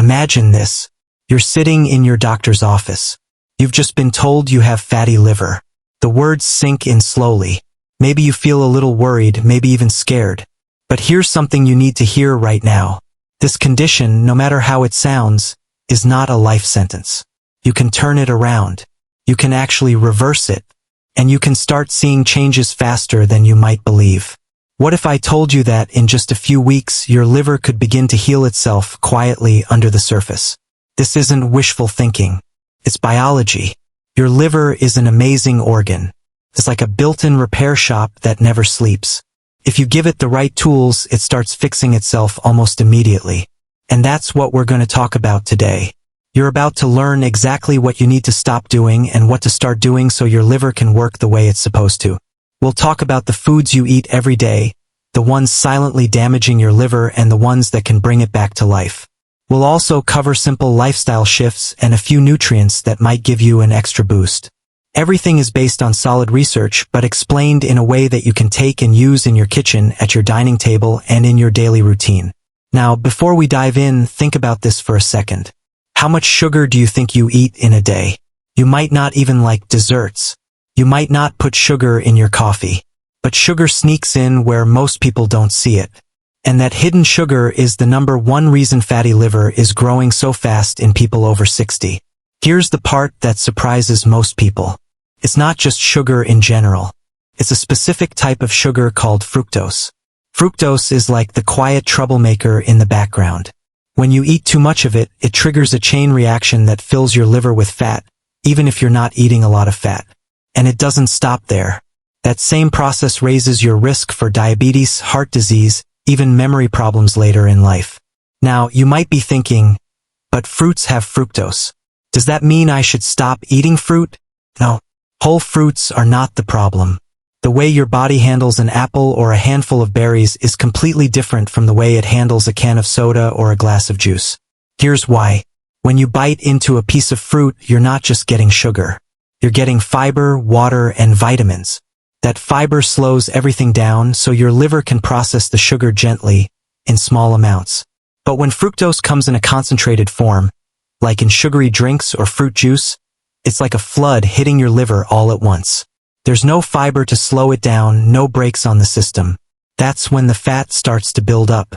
Imagine this. You're sitting in your doctor's office. You've just been told you have fatty liver. The words sink in slowly. Maybe you feel a little worried, maybe even scared. But here's something you need to hear right now. This condition, no matter how it sounds, is not a life sentence. You can turn it around. You can actually reverse it. And you can start seeing changes faster than you might believe. What if I told you that in just a few weeks your liver could begin to heal itself quietly under the surface? This isn't wishful thinking. It's biology. Your liver is an amazing organ. It's like a built-in repair shop that never sleeps. If you give it the right tools, it starts fixing itself almost immediately. And that's what we're going to talk about today. You're about to learn exactly what you need to stop doing and what to start doing so your liver can work the way it's supposed to. We'll talk about the foods you eat every day, the ones silently damaging your liver and the ones that can bring it back to life. We'll also cover simple lifestyle shifts and a few nutrients that might give you an extra boost. Everything is based on solid research, but explained in a way that you can take and use in your kitchen, at your dining table, and in your daily routine. Now, before we dive in, think about this for a second. How much sugar do you think you eat in a day? You might not even like desserts. You might not put sugar in your coffee. But sugar sneaks in where most people don't see it. And that hidden sugar is the number one reason fatty liver is growing so fast in people over 60. Here's the part that surprises most people. It's not just sugar in general. It's a specific type of sugar called fructose. Fructose is like the quiet troublemaker in the background. When you eat too much of it, it triggers a chain reaction that fills your liver with fat, even if you're not eating a lot of fat. And it doesn't stop there. That same process raises your risk for diabetes, heart disease, even memory problems later in life. Now, you might be thinking, but fruits have fructose. Does that mean I should stop eating fruit? No. Whole fruits are not the problem. The way your body handles an apple or a handful of berries is completely different from the way it handles a can of soda or a glass of juice. Here's why. When you bite into a piece of fruit, you're not just getting sugar. You're getting fiber, water, and vitamins. That fiber slows everything down so your liver can process the sugar gently, in small amounts. But when fructose comes in a concentrated form, like in sugary drinks or fruit juice, it's like a flood hitting your liver all at once. There's no fiber to slow it down, no brakes on the system. That's when the fat starts to build up.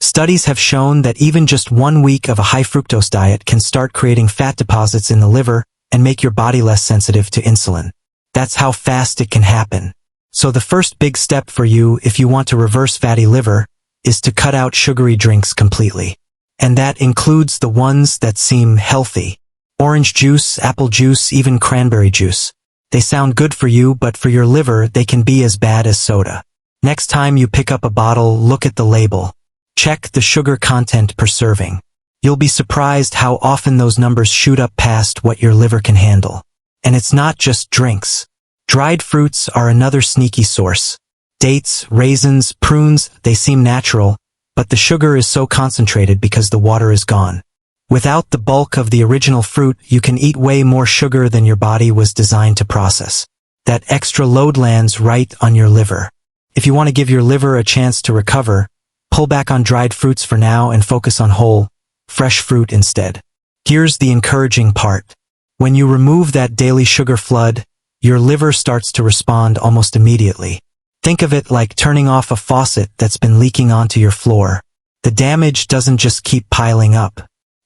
Studies have shown that even just 1 week of a high fructose diet can start creating fat deposits in the liver and make your body less sensitive to insulin. That's how fast it can happen. So the first big step for you if you want to reverse fatty liver is to cut out sugary drinks completely. And that includes the ones that seem healthy. Orange juice, apple juice, even cranberry juice. They sound good for you, but for your liver, they can be as bad as soda. Next time you pick up a bottle, look at the label. Check the sugar content per serving. You'll be surprised how often those numbers shoot up past what your liver can handle. And it's not just drinks. Dried fruits are another sneaky source. Dates, raisins, prunes, they seem natural, but the sugar is so concentrated because the water is gone. Without the bulk of the original fruit, you can eat way more sugar than your body was designed to process. That extra load lands right on your liver. If you want to give your liver a chance to recover, pull back on dried fruits for now and focus on whole, fresh fruit instead. Here's the encouraging part. When you remove that daily sugar flood, your liver starts to respond almost immediately. Think of it like turning off a faucet that's been leaking onto your floor. The damage doesn't just keep piling up.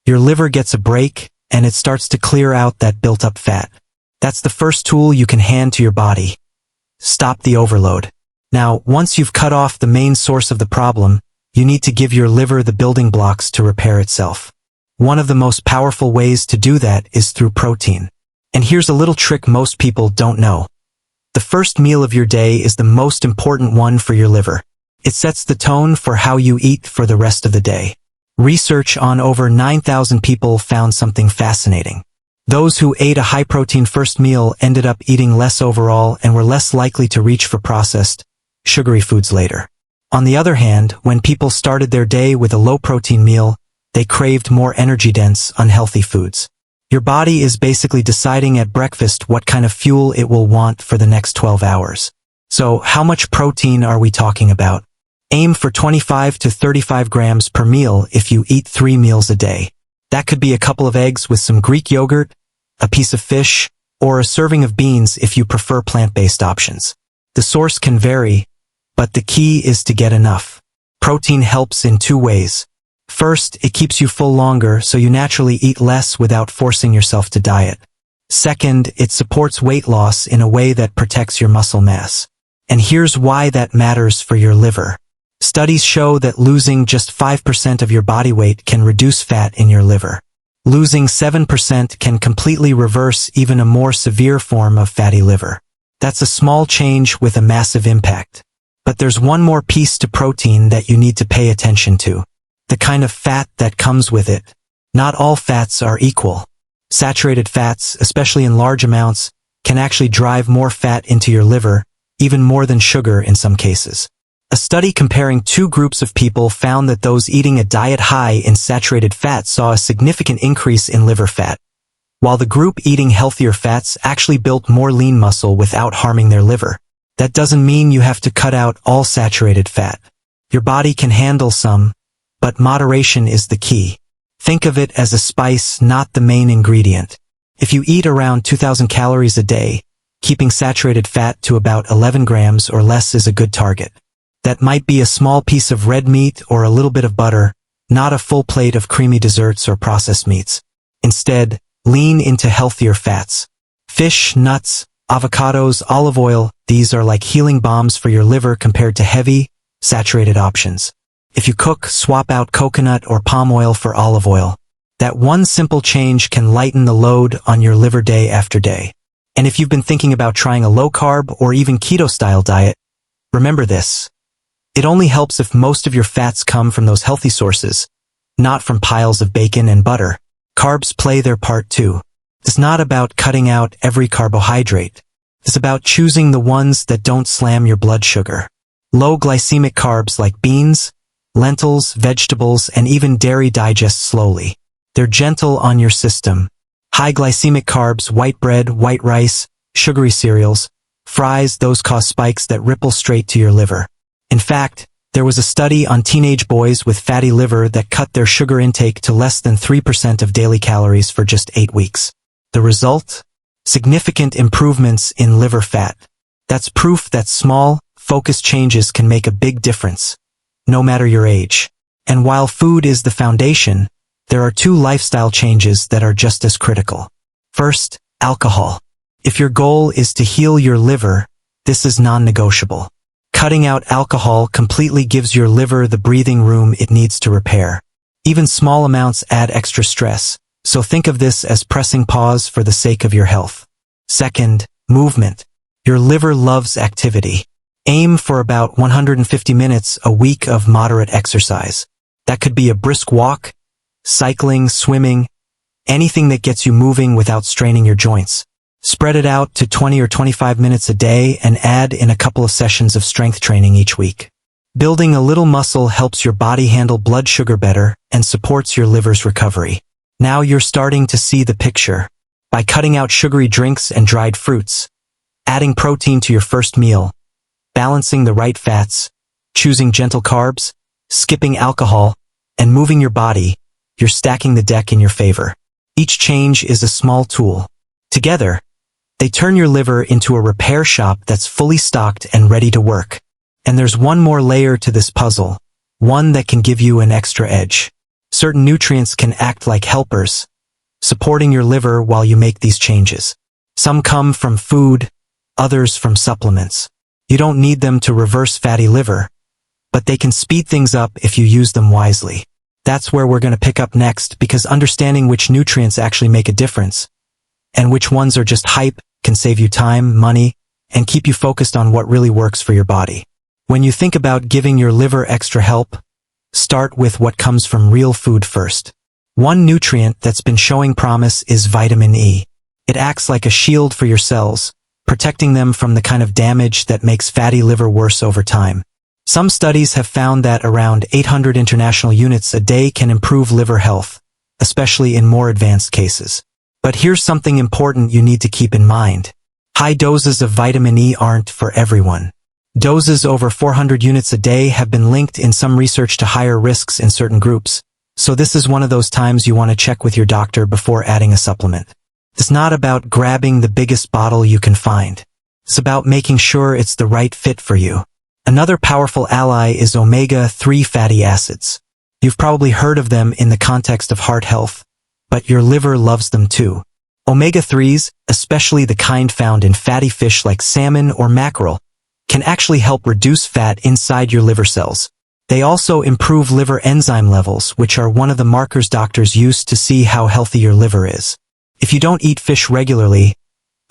Your liver gets a break, and it starts to clear out that built-up fat. That's the first tool you can hand to your body. Stop the overload. Now, once you've cut off the main source of the problem, you need to give your liver the building blocks to repair itself. One of the most powerful ways to do that is through protein. And here's a little trick most people don't know. The first meal of your day is the most important one for your liver. It sets the tone for how you eat for the rest of the day. Research on over 9,000 people found something fascinating. Those who ate a high-protein first meal ended up eating less overall and were less likely to reach for processed, sugary foods later. On the other hand, when people started their day with a low-protein meal, they craved more energy-dense, unhealthy foods. Your body is basically deciding at breakfast what kind of fuel it will want for the next 12 hours. So, how much protein are we talking about? Aim for 25 to 35 grams per meal if you eat 3 meals a day. That could be a couple of eggs with some Greek yogurt, a piece of fish, or a serving of beans if you prefer plant-based options. The source can vary, but the key is to get enough. Protein helps in two ways. First, it keeps you full longer, so you naturally eat less without forcing yourself to diet. Second, it supports weight loss in a way that protects your muscle mass. And here's why that matters for your liver. Studies show that losing just 5% of your body weight can reduce fat in your liver. Losing 7% can completely reverse even a more severe form of fatty liver. That's a small change with a massive impact. But there's one more piece to protein that you need to pay attention to. The kind of fat that comes with it. Not all fats are equal. Saturated fats, especially in large amounts, can actually drive more fat into your liver, even more than sugar in some cases. A study comparing two groups of people found that those eating a diet high in saturated fat saw a significant increase in liver fat, while the group eating healthier fats actually built more lean muscle without harming their liver. That doesn't mean you have to cut out all saturated fat. Your body can handle some, but moderation is the key. Think of it as a spice, not the main ingredient. If you eat around 2,000 calories a day, keeping saturated fat to about 11 grams or less is a good target. That might be a small piece of red meat or a little bit of butter, not a full plate of creamy desserts or processed meats. Instead, lean into healthier fats. Fish, nuts, avocados, olive oil, these are like healing balms for your liver compared to heavy, saturated options. If you cook, swap out coconut or palm oil for olive oil. That one simple change can lighten the load on your liver day after day. And if you've been thinking about trying a low-carb or even keto-style diet, remember this. It only helps if most of your fats come from those healthy sources, not from piles of bacon and butter. Carbs play their part too. It's not about cutting out every carbohydrate. It's about choosing the ones that don't slam your blood sugar. Low glycemic carbs like beans, lentils, vegetables, and even dairy digest slowly. They're gentle on your system. High glycemic carbs, white bread, white rice, sugary cereals, fries, those cause spikes that ripple straight to your liver. In fact, there was a study on teenage boys with fatty liver that cut their sugar intake to less than 3% of daily calories for just 8 weeks. The result? Significant improvements in liver fat. That's proof that small, focused changes can make a big difference, no matter your age. And while food is the foundation, there are 2 lifestyle changes that are just as critical. First, alcohol. If your goal is to heal your liver, this is non-negotiable. Cutting out alcohol completely gives your liver the breathing room it needs to repair. Even small amounts add extra stress, so think of this as pressing pause for the sake of your health. Second, movement. Your liver loves activity. Aim for about 150 minutes a week of moderate exercise. That could be a brisk walk, cycling, swimming, anything that gets you moving without straining your joints. Spread it out to 20 or 25 minutes a day and add in a couple of sessions of strength training each week. Building a little muscle helps your body handle blood sugar better and supports your liver's recovery. Now you're starting to see the picture. By cutting out sugary drinks and dried fruits, adding protein to your first meal, balancing the right fats, choosing gentle carbs, skipping alcohol, and moving your body, you're stacking the deck in your favor. Each change is a small tool. Together, they turn your liver into a repair shop that's fully stocked and ready to work. And there's one more layer to this puzzle, one that can give you an extra edge. Certain nutrients can act like helpers, supporting your liver while you make these changes. Some come from food, others from supplements. You don't need them to reverse fatty liver, but they can speed things up if you use them wisely. That's where we're going to pick up next, because understanding which nutrients actually make a difference and which ones are just hype can save you time, money, and keep you focused on what really works for your body. When you think about giving your liver extra help, start with what comes from real food first. One nutrient that's been showing promise is vitamin E. It acts like a shield for your cells, protecting them from the kind of damage that makes fatty liver worse over time. Some studies have found that around 800 international units a day can improve liver health, especially in more advanced cases. But here's something important you need to keep in mind. High doses of vitamin E aren't for everyone. Doses over 400 units a day have been linked in some research to higher risks in certain groups, So this is one of those times you want to check with your doctor before adding a supplement. It's not about grabbing the biggest bottle you can find. It's about making sure it's the right fit for you. Another powerful ally is omega-3 fatty acids. You've probably heard of them in the context of heart health, but your liver loves them too. Omega-3s, especially the kind found in fatty fish like salmon or mackerel, can actually help reduce fat inside your liver cells. They also improve liver enzyme levels, which are one of the markers doctors use to see how healthy your liver is. If you don't eat fish regularly,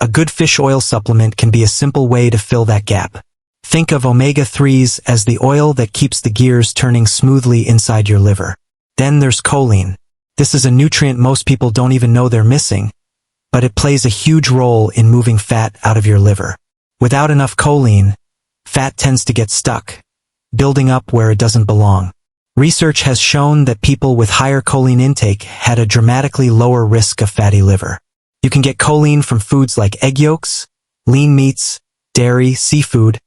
a good fish oil supplement can be a simple way to fill that gap. Think of omega-3s as the oil that keeps the gears turning smoothly inside your liver. Then there's choline. This is a nutrient most people don't even know they're missing, but it plays a huge role in moving fat out of your liver. Without enough choline, fat tends to get stuck, building up where it doesn't belong. Research has shown that people with higher choline intake had a dramatically lower risk of fatty liver. You can get choline from foods like egg yolks, lean meats, dairy, seafood,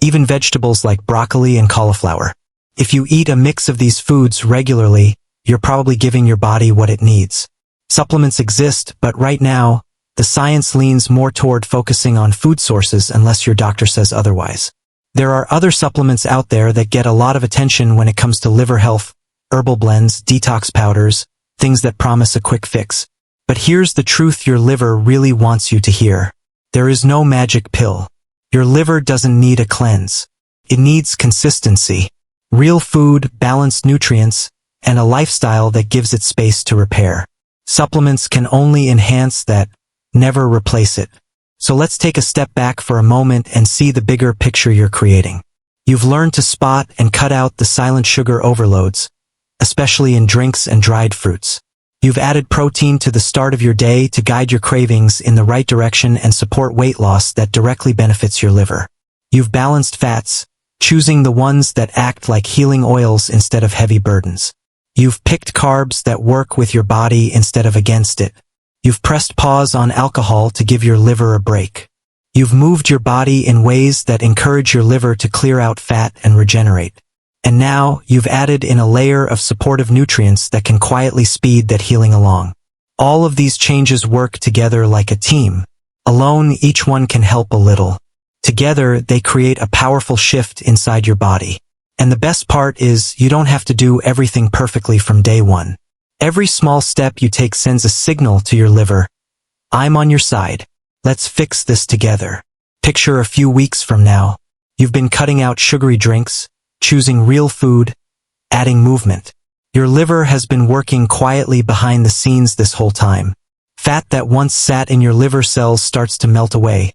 even vegetables like broccoli and cauliflower. If you eat a mix of these foods regularly, you're probably giving your body what it needs. Supplements exist, but right now, the science leans more toward focusing on food sources unless your doctor says otherwise. There are other supplements out there that get a lot of attention when it comes to liver health, herbal blends, detox powders, things that promise a quick fix. But here's the truth your liver really wants you to hear. There is no magic pill. Your liver doesn't need a cleanse. It needs consistency, real food, balanced nutrients, and a lifestyle that gives it space to repair. Supplements can only enhance that, never replace it. So let's take a step back for a moment and see the bigger picture you're creating. You've learned to spot and cut out the silent sugar overloads, especially in drinks and dried fruits. You've added protein to the start of your day to guide your cravings in the right direction and support weight loss that directly benefits your liver. You've balanced fats, choosing the ones that act like healing oils instead of heavy burdens. You've picked carbs that work with your body instead of against it. You've pressed pause on alcohol to give your liver a break. You've moved your body in ways that encourage your liver to clear out fat and regenerate. And now, you've added in a layer of supportive nutrients that can quietly speed that healing along. All of these changes work together like a team. Alone, each one can help a little. Together, they create a powerful shift inside your body. And the best part is, you don't have to do everything perfectly from day one. Every small step you take sends a signal to your liver. I'm on your side. Let's fix this together. Picture a few weeks from now. You've been cutting out sugary drinks, choosing real food, adding movement. Your liver has been working quietly behind the scenes this whole time. Fat that once sat in your liver cells starts to melt away,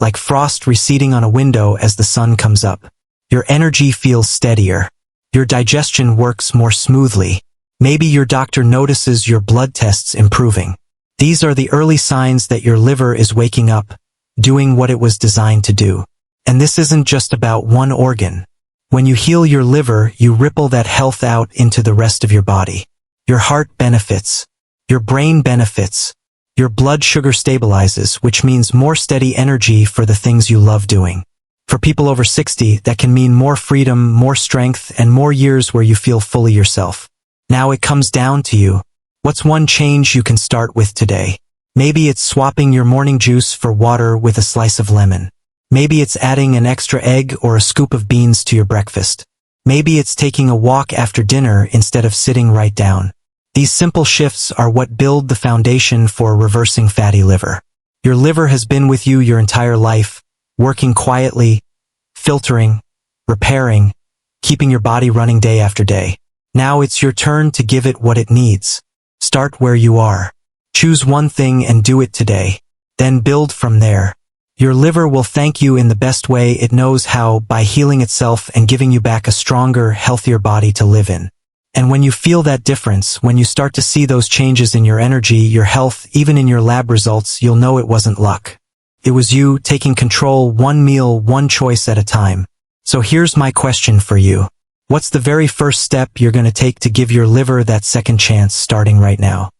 like frost receding on a window as the sun comes up. Your energy feels steadier. Your digestion works more smoothly. Maybe your doctor notices your blood tests improving. These are the early signs that your liver is waking up, doing what it was designed to do. And this isn't just about one organ. When you heal your liver, you ripple that health out into the rest of your body. Your heart benefits. Your brain benefits. Your blood sugar stabilizes, which means more steady energy for the things you love doing. For people over 60, that can mean more freedom, more strength, and more years where you feel fully yourself. Now it comes down to you. What's one change you can start with today? Maybe it's swapping your morning juice for water with a slice of lemon. Maybe it's adding an extra egg or a scoop of beans to your breakfast. Maybe it's taking a walk after dinner instead of sitting right down. These simple shifts are what build the foundation for reversing fatty liver. Your liver has been with you your entire life, working quietly, filtering, repairing, keeping your body running day after day. Now it's your turn to give it what it needs. Start where you are. Choose one thing and do it today. Then build from there. Your liver will thank you in the best way it knows how, by healing itself and giving you back a stronger, healthier body to live in. And when you feel that difference, when you start to see those changes in your energy, your health, even in your lab results, you'll know it wasn't luck. It was you taking control, one meal, one choice at a time. So here's my question for you. What's the very first step you're going to take to give your liver that second chance starting right now?